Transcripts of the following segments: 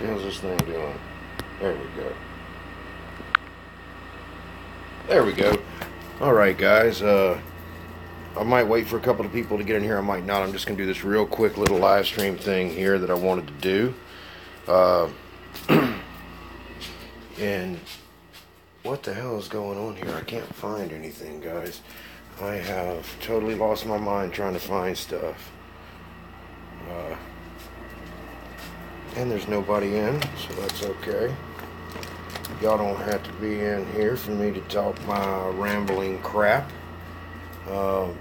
How's this thing doing? There we go. There we go. Alright guys, I might wait for a couple of people to get in here, I might not. I'm just going to do this real quick little live stream thing here that I wanted to do. And what the hell is going on here? I can't find anything, guys. I have totally lost my mind trying to find stuff. And there's nobody in, so that's okay. Y'all don't have to be in here for me to talk my rambling crap. Come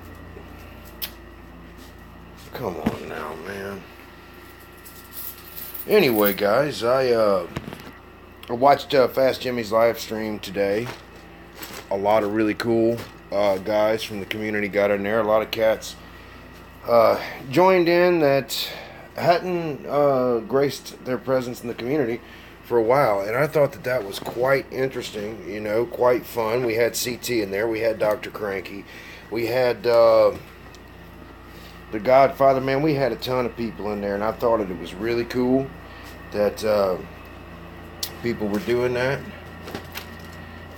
on now, man. Anyway, guys, I watched Fast Jimmy's live stream today. A lot of really cool guys from the community got in there. A lot of cats joined in that hadn't graced their presence in the community for a while, and I thought that that was quite interesting, you know, quite fun. We had CT in there, we had Dr. Cranky, we had the Godfather, man, we had a ton of people in there, and I thought it was really cool that people were doing that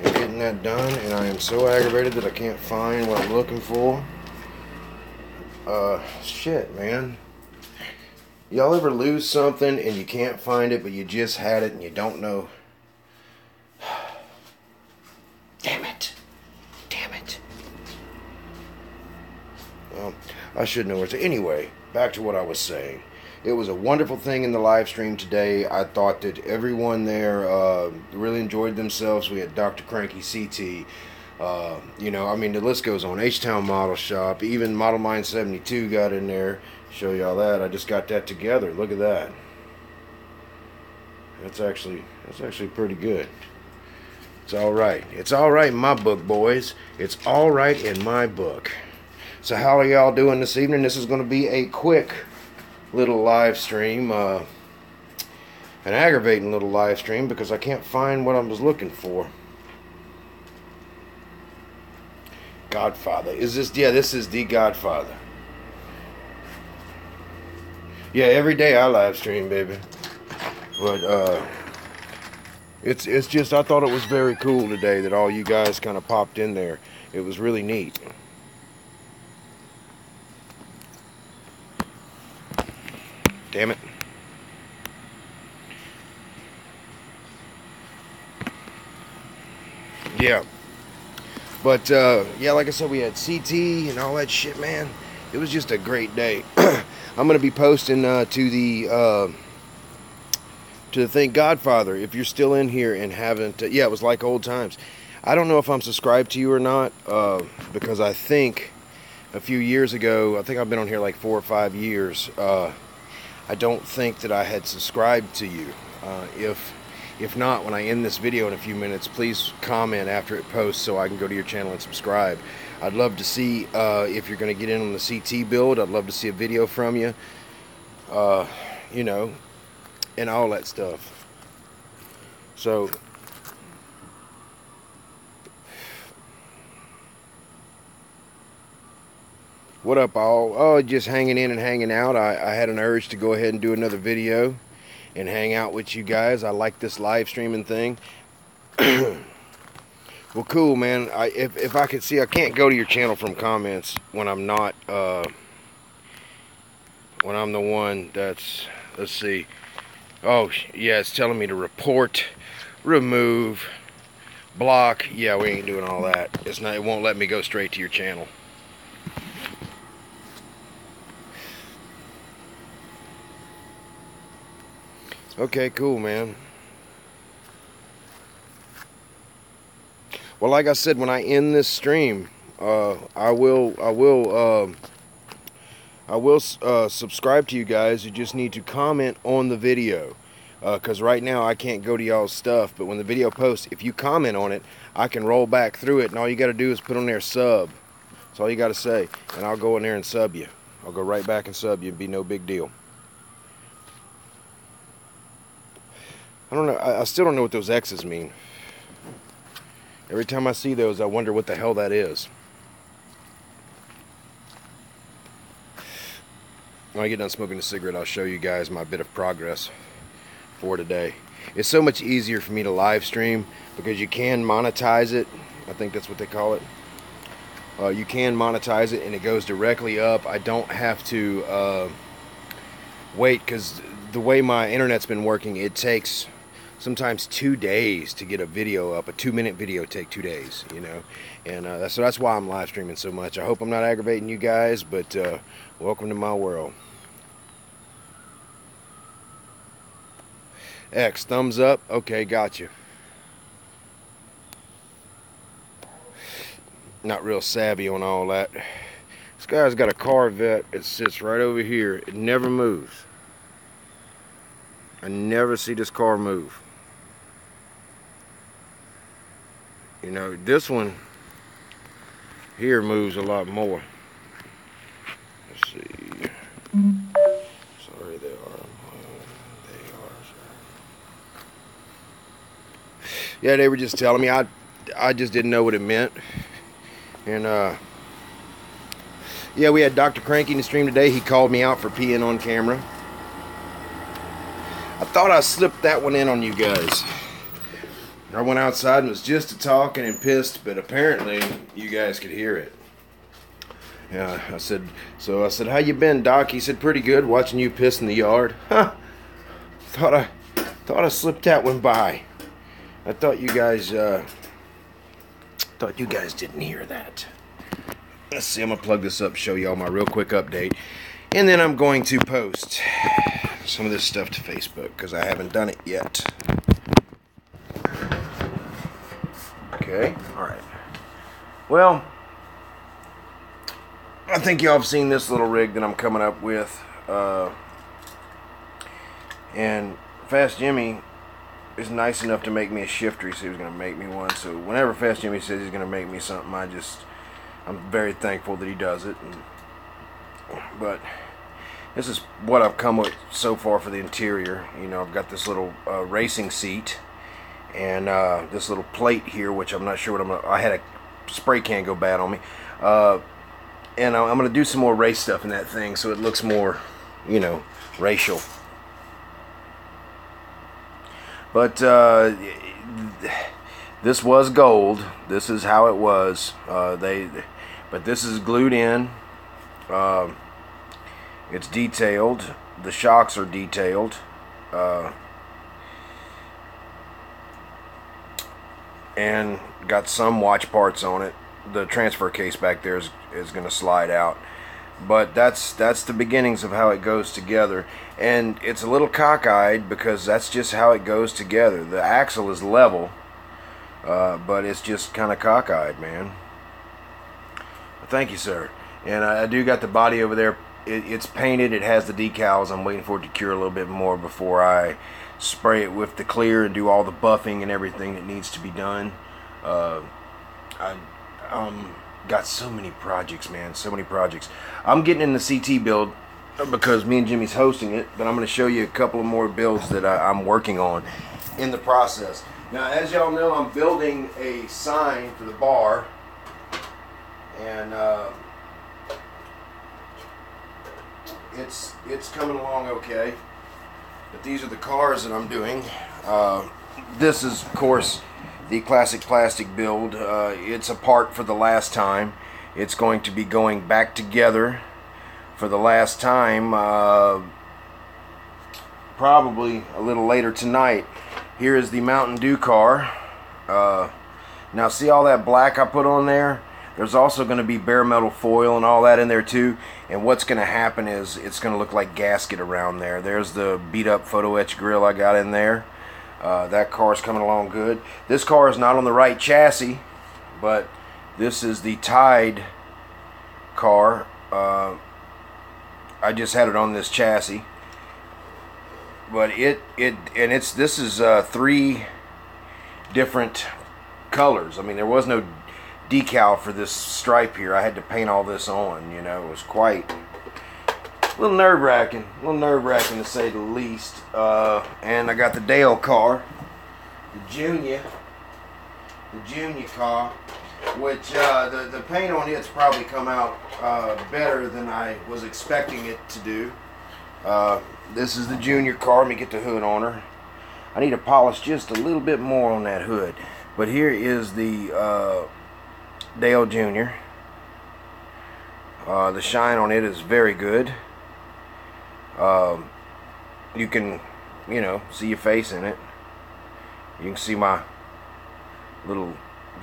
and getting that done, and I am so aggravated that I can't find what I'm looking for. Shit, man. Y'all ever lose something and you can't find it, but you just had it and you don't know? Damn it. Damn it. Well, I should know where to. Anyway, back to what I was saying. It was a wonderful thing in the live stream today. I thought that everyone there really enjoyed themselves. We had Dr. Cranky, CT. You know, I mean, the list goes on. H-Town Model Shop. Even Model Mine 72 got in there. Show y'all that. I just got that together. Look at that. That's actually pretty good. It's alright. It's alright in my book, boys. It's alright in my book. So how are y'all doing this evening? This is going to be a quick little live stream. An aggravating little live stream because I can't find what I was looking for. Godfather. Is this? Yeah, this is the Godfather. Yeah, every day I live stream, baby. But it's just, I thought it was very cool today that all you guys kind of popped in there. It was really neat. Damn it. Yeah. But yeah, like I said, we had CT and all that shit, man. It was just a great day. I'm going to be posting to the thing, Godfather, if you're still in here and haven't, yeah, it was like old times. I don't know if I'm subscribed to you or not, because I think a few years ago, I think I've been on here like 4 or 5 years, I don't think that I had subscribed to you. If not, when I end this video in a few minutes, please comment after it posts so I can go to your channel and subscribe. I'd love to see if you're going to get in on the CT build. I'd love to see a video from you, you know, and all that stuff. So, what up, all? Oh, just hanging in and hanging out. I had an urge to go ahead and do another video and hang out with you guys. I like this live streaming thing. Well, cool, man. If I could see, I can't go to your channel from comments when I'm not, when I'm the one that's, let's see. Oh, yeah, it's telling me to report, remove, block. Yeah, we ain't doing all that. It's not, it won't let me go straight to your channel. Okay, cool, man. Well, like I said, when I end this stream, I will subscribe to you guys. You just need to comment on the video, because right now I can't go to y'all's stuff. But when the video posts, if you comment on it, I can roll back through it, and all you got to do is put on there sub. That's all you got to say, and I'll go in there and sub you. I'll go right back and sub you. It'd be no big deal. I don't know. I still don't know what those X's mean. Every time I see those, I wonder what the hell that is. When I get done smoking a cigarette, I'll show you guys my bit of progress. for today. It's so much easier for me to live stream because you can monetize it. I think that's what they call it. You can monetize it and it goes directly up. I don't have to wait, because the way my internet's been working, it takes sometimes 2 days to get a video up. A 2-minute video take 2 days, you know. And so that's why I'm live streaming so much. I hope I'm not aggravating you guys, but welcome to my world. X, thumbs up. Okay, got you. Not real savvy on all that. This guy's got a Corvette. It sits right over here. It never moves. I never see this car move. You know, this one here moves a lot more. Let's see. Sorry, they are. Yeah, they were just telling me. I just didn't know what it meant. And yeah, we had Dr. Cranky in the stream today. He called me out for peeing on camera. I thought I slipped that one in on you guys. I went outside and was just a-talking and pissed, but apparently you guys could hear it. Yeah, I said, how you been, Doc? He said, pretty good, watching you piss in the yard. Huh. Thought I slipped that one by. I thought you guys didn't hear that. Let's see, I'm gonna plug this up, show y'all my real quick update, and then I'm going to post some of this stuff to Facebook because I haven't done it yet. Okay, alright. Well, I think y'all have seen this little rig that I'm coming up with. And Fast Jimmy is nice enough to make me a shifter. He said he was going to make me one. So whenever Fast Jimmy says he's going to make me something, I'm very thankful that he does it. But this is what I've come with so far for the interior. You know, I've got this little racing seat and this little plate here, which I'm not sure what I had a spray can go bad on me. And I'm going to do some more race stuff in that thing so it looks more, you know, racial. But this was gold. This is how it was. But this is glued in. It's detailed. The shocks are detailed. And got some watch parts on it. The transfer case back there is going to slide out. But that's the beginnings of how it goes together. And it's a little cockeyed because that's just how it goes together. The axle is level, but it's just kind of cockeyed, man. Thank you, sir. And I do got the body over there. It's painted. It has the decals. I'm waiting for it to cure a little bit more before I spray it with the clear and do all the buffing and everything that needs to be done. Got so many projects, man, so many projects. I'm getting in the CT build because me and Jimmy's hosting it, but I'm going to show you a couple of more builds that I'm working on in the process. Now, as y'all know, I'm building a sign for the bar, and it's coming along okay. But these are the cars that I'm doing. This is, of course, the classic plastic build. It's a part for the last time. It's going to be going back together for the last time, probably a little later tonight. Here is the Mountain Dew car. Now see all that black I put on there? There's also going to be bare metal foil and all that in there too. And what's going to happen is it's going to look like gasket around there. There's the beat up photo etch grill I got in there. That car's coming along good. This car is not on the right chassis, but this is the Tide car. I just had it on this chassis, but this is 3 different colors. I mean, there was no decal for this stripe here. I had to paint all this on. You know, it was quite a little nerve-wracking to say the least. And I got the Dale car, the Junior car, which the paint on it's probably come out better than I was expecting it to do. This is the Junior car. Let me get the hood on her. I need to polish just a little bit more on that hood. But here is the Dale Jr. The shine on it is very good. You can, you know, see your face in it. You can see my little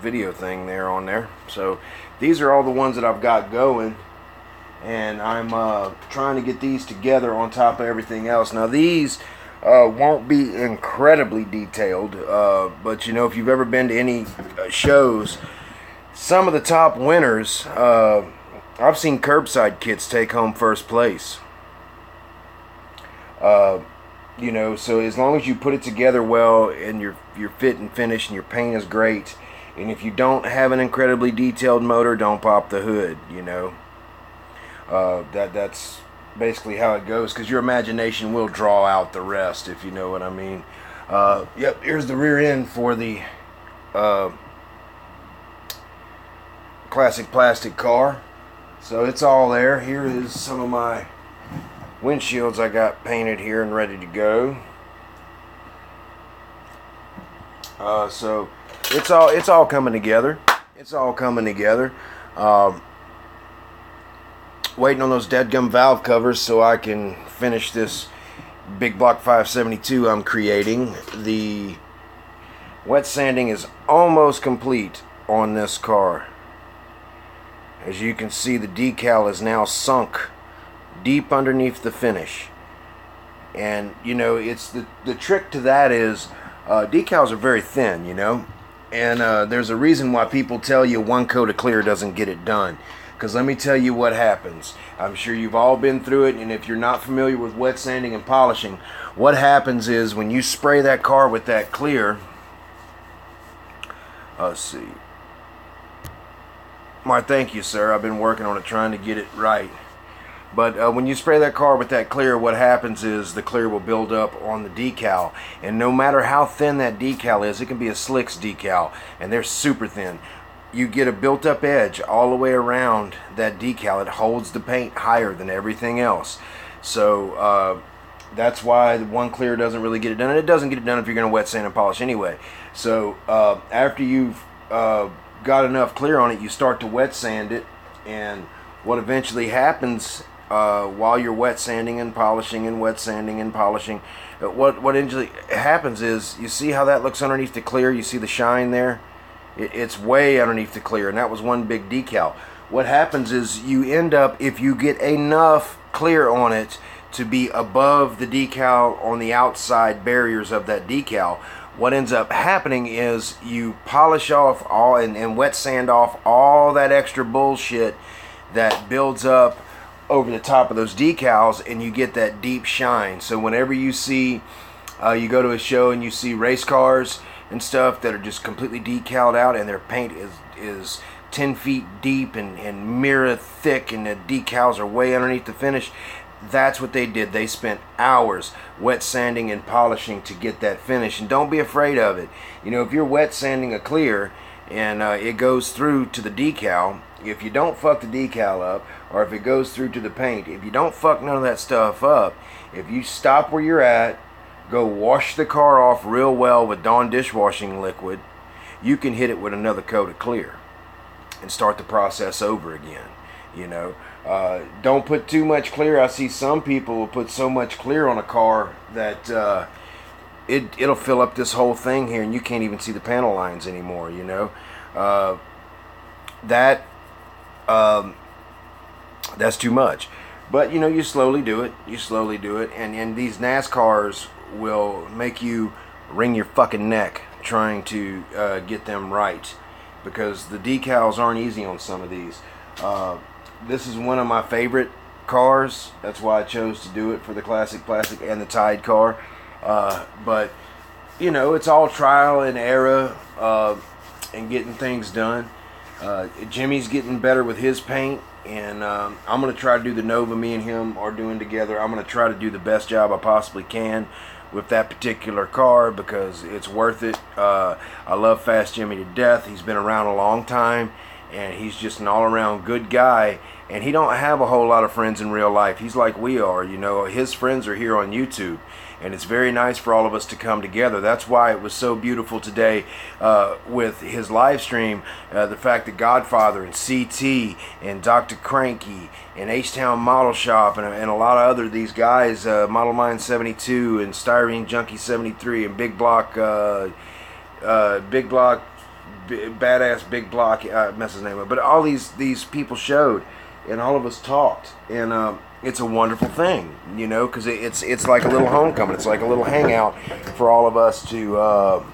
video thing there on there. So these are all the ones that I've got going, and I'm trying to get these together on top of everything else. Now these won't be incredibly detailed, but you know, if you've ever been to any shows, some of the top winners, I've seen curbside kits take home first place. You know, so as long as you put it together well and you're fit and finished and your paint is great, and if you don't have an incredibly detailed motor, don't pop the hood, you know. That's basically how it goes, because your imagination will draw out the rest, if you know what I mean. Yep, here's the rear end for the classic plastic car. So it's all there. Here is some of my windshields I got painted here and ready to go. So it's all coming together. It's all coming together. Waiting on those deadgum valve covers so I can finish this big block 572 I'm creating. The wet sanding is almost complete on this car. As you can see, the decal is now sunk deep underneath the finish. And you know, it's the trick to that is decals are very thin, you know, and there's a reason why people tell you one coat of clear doesn't get it done. Because let me tell you what happens. I'm sure you've all been through it, and if you're not familiar with wet sanding and polishing, what happens is when you spray that car with that clear, let's see. Why, thank you, sir. I've been working on it, trying to get it right. But when you spray that car with that clear, what happens is the clear will build up on the decal. And no matter how thin that decal is, it can be a Slicks decal, and they're super thin. You get a built-up edge all the way around that decal. It holds the paint higher than everything else. So that's why the one clear doesn't really get it done. And it doesn't get it done if you're going to wet sand and polish anyway. So after you've got enough clear on it, you start to wet sand it, and what eventually happens while you're wet sanding and polishing and wet sanding and polishing, what eventually happens is, you see how that looks underneath the clear? You see the shine there? It's way underneath the clear, and that was one big decal. What happens is you end up, if you get enough clear on it to be above the decal on the outside barriers of that decal, what ends up happening is you polish off all and wet sand off all that extra bullshit that builds up over the top of those decals, and you get that deep shine. So whenever you see, you go to a show and you see race cars and stuff that are just completely decaled out, and their paint is 10 feet deep and mirror thick, and the decals are way underneath the finish, that's what they did. They spent hours wet sanding and polishing to get that finish. And don't be afraid of it. You know, if you're wet sanding a clear and it goes through to the decal, if you don't fuck the decal up, or if it goes through to the paint, if you don't fuck none of that stuff up, if you stop where you're at, go wash the car off real well with Dawn dishwashing liquid, you can hit it with another coat of clear and start the process over again. You know, don't put too much clear. I see some people will put so much clear on a car that it'll fill up this whole thing here, and you can't even see the panel lines anymore. You know, that's too much. But you know, you slowly do it. You slowly do it, and these NASCARs will make you wring your fucking neck trying to get them right, because the decals aren't easy on some of these. This is one of my favorite cars. That's why I chose to do it for the classic plastic and the Tide car. But you know, it's all trial and error and getting things done. Jimmy's getting better with his paint, and I'm going to try to do the Nova me and him are doing together. I'm going to try to do the best job I possibly can with that particular car, because it's worth it. I love Fast Jimmy to death. He's been around a long time, and he's just an all-around good guy. And he don't have a whole lot of friends in real life. He's like we are, you know. His friends are here on YouTube, and it's very nice for all of us to come together. That's why it was so beautiful today with his live stream. The fact that Godfather and CT and Dr. Cranky and H-Town Model Shop and a lot of other these guys, Model Mind 72 and Styrene Junkie 73 and Big Block, Badass Big Block, mess his name up. But all these people showed, and all of us talked, and it's a wonderful thing, you know, because it's like a little homecoming. It's like a little hangout for all of us to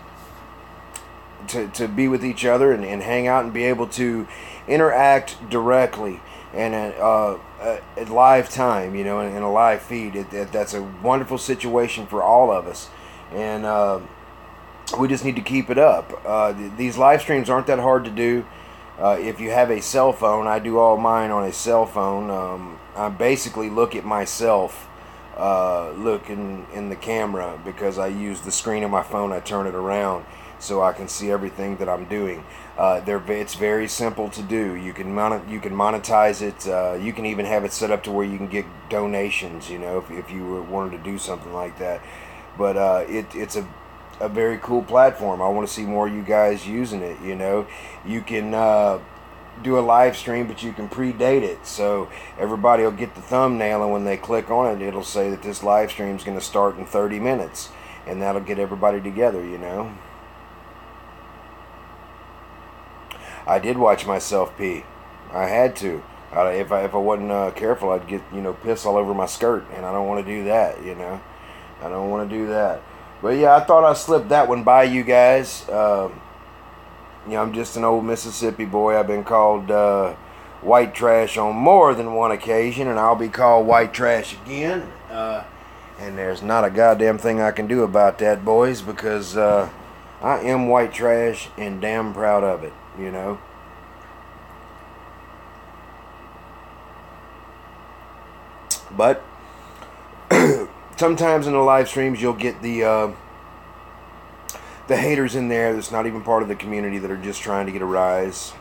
be with each other and hang out and be able to interact directly and at live time, you know, in a live feed. That's a wonderful situation for all of us, and we just need to keep it up. These live streams aren't that hard to do. If you have a cell phone, I do all mine on a cell phone. I basically look at myself looking in the camera because I use the screen of my phone. I turn it around so I can see everything that I'm doing. It's very simple to do. You can monetize it. You can even have it set up to where you can get donations, you know, if you wanted to do something like that. But it's a very cool platform. I want to see more of you guys using it, you know. You can do a live stream, but you can predate it, so everybody will get the thumbnail, and when they click on it, it'll say that this live stream is going to start in 30 minutes, and that'll get everybody together, you know. I did watch myself pee. I had to. If I wasn't careful, I'd get, you know, piss all over my skirt, and I don't want to do that, you know. I don't want to do that. But yeah, I thought I slipped that one by you guys. You know, I'm just an old Mississippi boy. I've been called white trash on more than one occasion, and I'll be called white trash again. And there's not a goddamn thing I can do about that, boys, because I am white trash and damn proud of it, you know. But sometimes in the live streams you'll get the haters in there that's not even part of the community that are just trying to get a rise.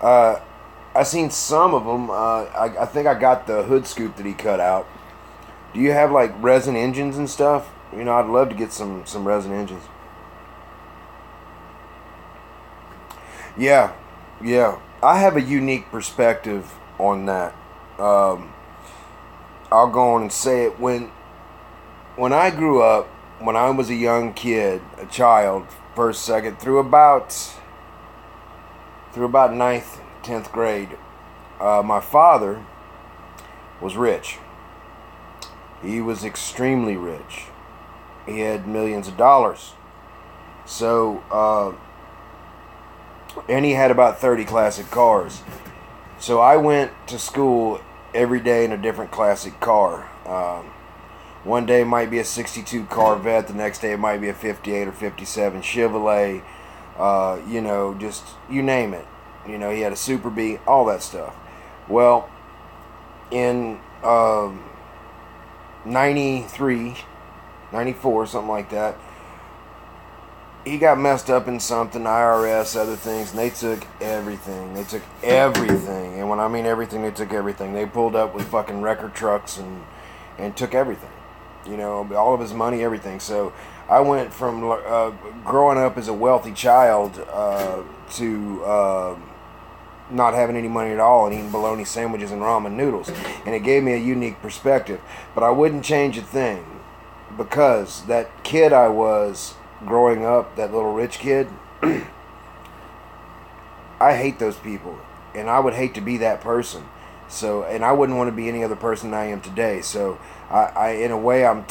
I seen some of them. I think I got the hood scoop that he cut out. Do you have like resin engines and stuff? You know, I'd love to get some resin engines. Yeah. I have a unique perspective on that. I'll go on and say it. When I grew up, when I was a young kid, a child, first, second, through about 9th, 10th grade, my father was rich. He was extremely rich. He had millions of dollars. So, and he had about 30 classic cars. So I went to school every day in a different classic car. One day it might be a 62 Corvette, the next day it might be a 58 or 57 Chevrolet, you know, just, you name it. You know, he had a Super B, all that stuff. Well, in 93, 94, something like that, he got messed up in something, IRS, other things, and they took everything. They took everything. And when I mean everything, they took everything. They pulled up with fucking wrecker trucks and took everything. You know, all of his money, everything. So I went from growing up as a wealthy child to not having any money at all and eating bologna sandwiches and ramen noodles. And it gave me a unique perspective. But I wouldn't change a thing, because that kid I was growing up, that little rich kid, I hate those people. And I would hate to be that person. So, and I wouldn't want to be any other person than I am today. So, I in a way, I'm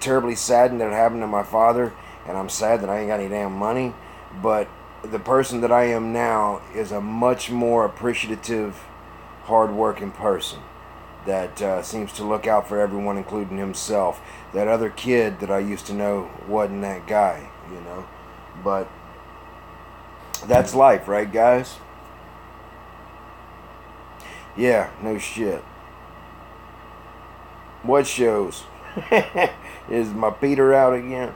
terribly saddened that it happened to my father, and I'm sad that I ain't got any damn money. But the person that I am now is a much more appreciative, hard-working person that seems to look out for everyone, including himself. That other kid that I used to know wasn't that guy, you know. But that's life, right, guys? Yeah, no shit. What shows? Is my Peter out again?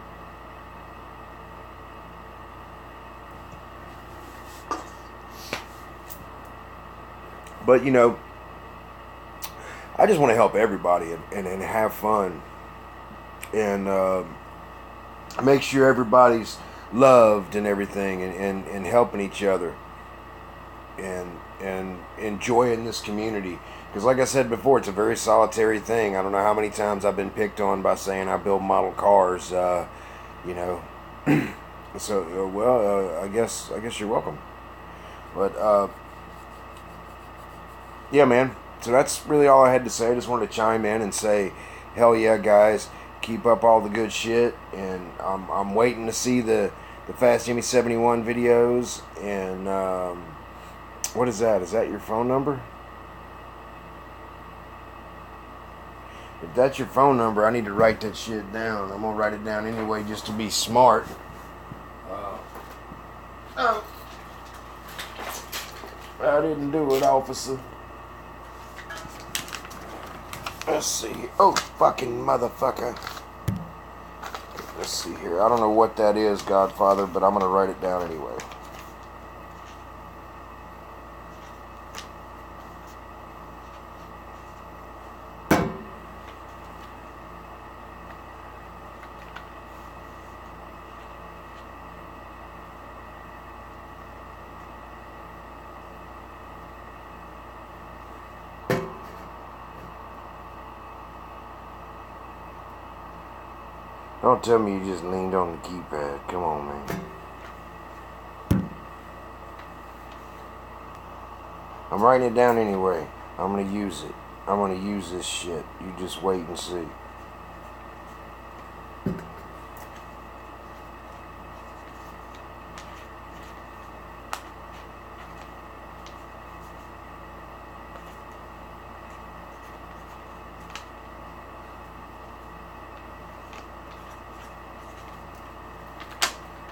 But you know, I just want to help everybody and have fun and make sure everybody's loved and everything, and helping each other and enjoying this community. Because like I said before, it's a very solitary thing. I don't know how many times I've been picked on by saying I build model cars. You know, so well, I guess you're welcome. But yeah, man. So that's really all I had to say. I just wanted to chime in and say, hell yeah, guys, keep up all the good shit. And I'm waiting to see the Fast Jimmy 71 videos. And what is that? Is that your phone number? If that's your phone number, I need to write that shit down. I'm gonna write it down anyway, just to be smart. Oh, I didn't do it, officer. Let's see. Oh, fucking motherfucker. Let's see here. I don't know what that is, Godfather, but I'm gonna write it down anyway. Don't tell me you just leaned on the keypad. Come on, man. I'm writing it down anyway. I'm gonna use it. I'm gonna use this shit. You just wait and see.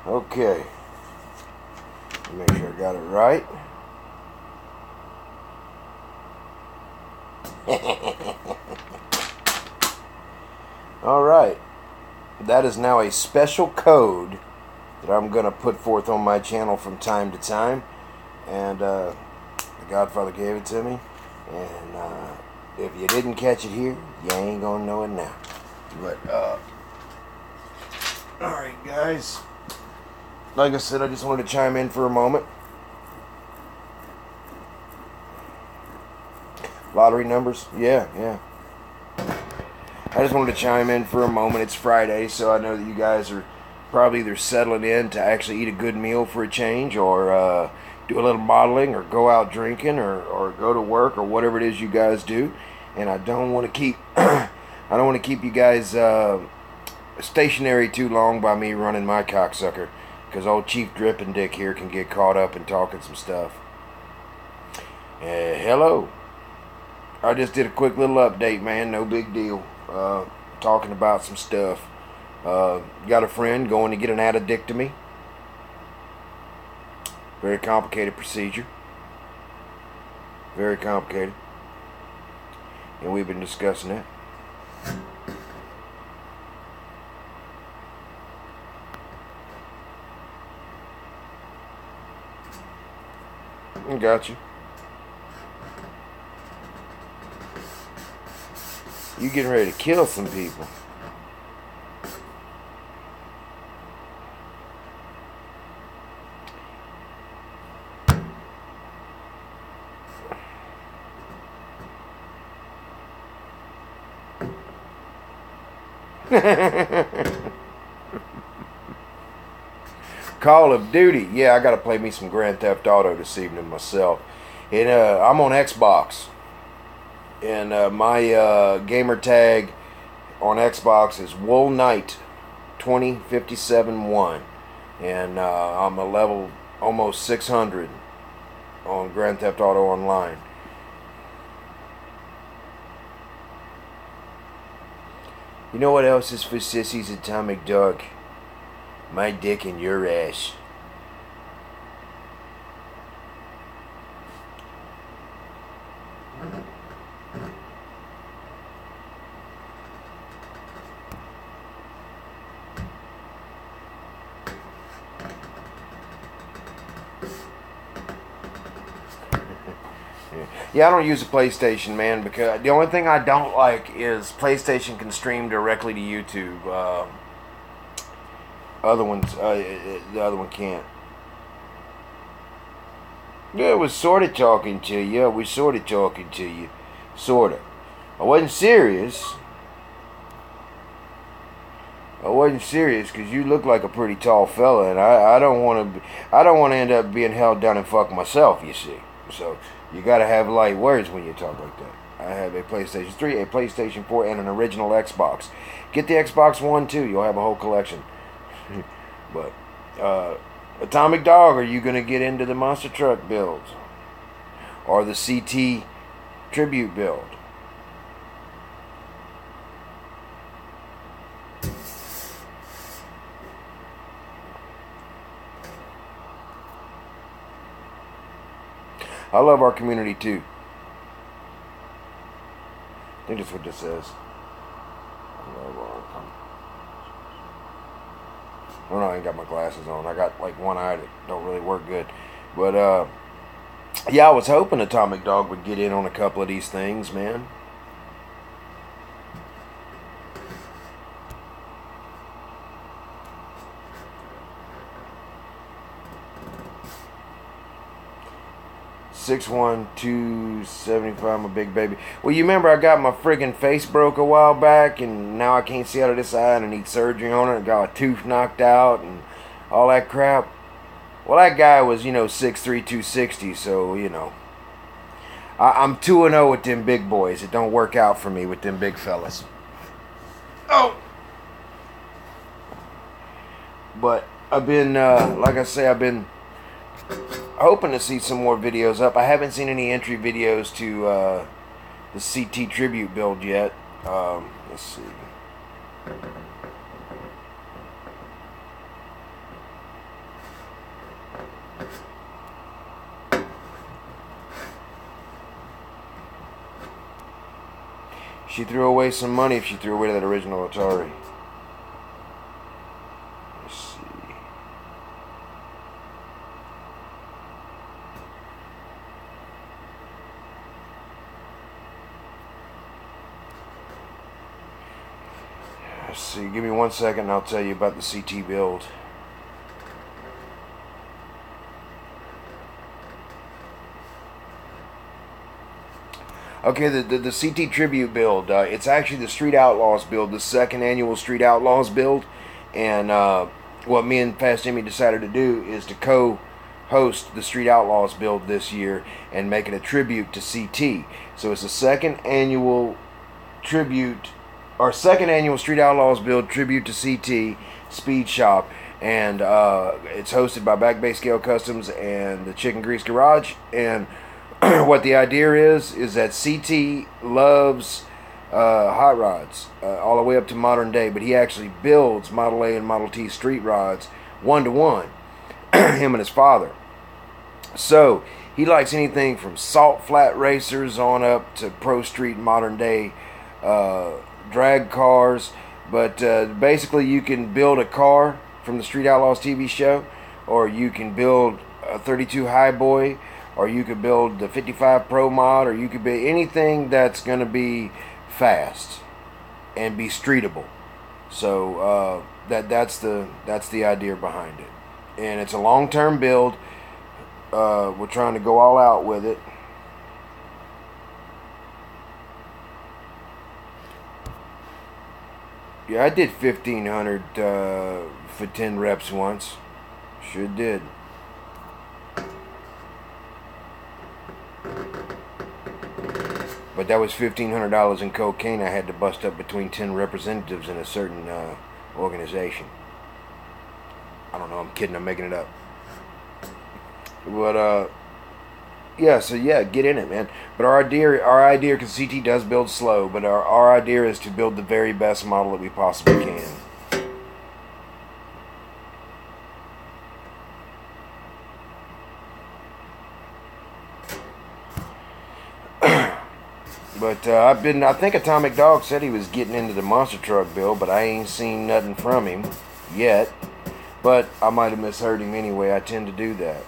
Okay. Make sure I got it right. Alright. That is now a special code that I'm going to put forth on my channel from time to time. And the Godfather gave it to me. And if you didn't catch it here, you ain't going to know it now. But, alright, guys. Like I said, I just wanted to chime in for a moment. Lottery numbers? Yeah. I just wanted to chime in for a moment. It's Friday, so I know that you guys are probably either settling in to actually eat a good meal for a change, or do a little modeling, or go out drinking, or go to work, or whatever it is you guys do. And I don't want to keep I don't want to keep you guys stationary too long by me running my cocksucker. Because old Chief Drippin' Dick here can get caught up in talking some stuff. Hello. I just did a quick little update, man. No big deal. Talking about some stuff. Got a friend going to get an addictomy. Very complicated procedure. Very complicated. And we've been discussing it. Got you. You getting ready to kill some people. Call of Duty. Yeah, I gotta play me some Grand Theft Auto this evening myself. And I'm on Xbox. And my gamer tag on Xbox is Wool Knight 20571. And I'm a level almost 600 on Grand Theft Auto Online. You know what else is for sissies, Atomic Dog? My dick in your ass. Yeah, I don't use a PlayStation, man, because the only thing I don't like is PlayStation can stream directly to YouTube. The other one can't. Yeah, it was sort of talking to you. Yeah, we sort of talking to you. Sort of. I wasn't serious. I wasn't serious because you look like a pretty tall fella, and I don't want to end up being held down and fuck myself. You see, so you got to have light words when you talk like that. I have a PlayStation 3, a PlayStation 4, and an original Xbox. Get the Xbox One too. You'll have a whole collection. But Atomic Dog, are you gonna get into the monster truck build or the CT tribute build? I love our community too. I think that's what this says. Oh no, I ain't got my glasses on. I got like one eye that don't really work good. But yeah, I was hoping Atomic Dog would get in on a couple of these things, man. $61275, I'm a big baby. Well, you remember I got my friggin' face broke a while back, and now I can't see out of this eye, and I need surgery on it. I got a tooth knocked out, and all that crap. Well, that guy was, 6'3", 260, so, I'm 2-0 with them big boys. It don't work out for me with them big fellas. Oh! But I've been, like I say, I've been hoping to see some more videos up. I haven't seen any entry videos to the CT tribute build yet. Let's see. She threw away some money if she threw away that original Atari. Let's see. Let's see, give me 1 second and I'll tell you about the CT build. Okay, the CT tribute build, it's actually the Street Outlaws build, the second annual Street Outlaws build. And what me and Fast Jimmy decided to do is to co-host the Street Outlaws build this year and make it a tribute to CT. So it's the second annual tribute, our second annual Street Outlaws build tribute to CT Speed Shop, and it's hosted by Back Scale Customs and the Chicken Grease Garage. And what the idea is that CT loves hot rods all the way up to modern day, but he actually builds Model A and Model T street rods 1-to-1, him and his father. So he likes anything from salt flat racers on up to pro street modern day drag cars. But basically you can build a car from the Street Outlaws TV show, or you can build a 32 Highboy, or you could build the 55 Pro mod, or you could be anything that's going to be fast and be streetable. So that's the idea behind it, and it's a long-term build. We're trying to go all out with it. Yeah, I did 1,500 for 10 reps once. Sure did. But that was $1,500 in cocaine I had to bust up between 10 representatives in a certain organization. I don't know, I'm kidding, I'm making it up. But, yeah, so yeah, get in it, man. But our idea, because CT does build slow, but our idea is to build the very best model that we possibly can. But I think Atomic Dog said he was getting into the monster truck build, but I ain't seen nothing from him yet. But I might have misheard him anyway. I tend to do that.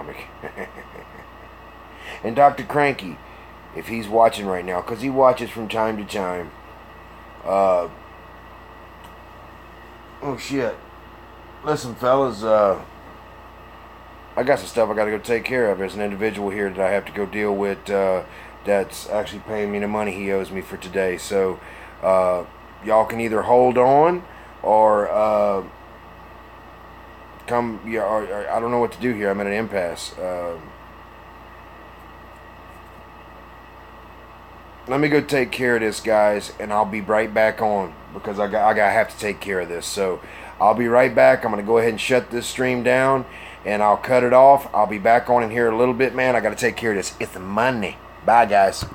comic. And Dr. Cranky, if he's watching right now, because he watches from time to time. Oh shit. Listen, fellas, I got some stuff I got to go take care of. There's an individual here that I have to go deal with that's actually paying me the money he owes me for today. So y'all can either hold on or come. Yeah, or I don't know what to do here. I'm at an impasse. Let me go take care of this, guys, and I'll be right back on because I have to take care of this. So I'll be right back. I'm gonna go ahead and shut this stream down, and I'll cut it off. I'll be back on in here a little bit, man. I gotta take care of this. It's money. Bye, guys.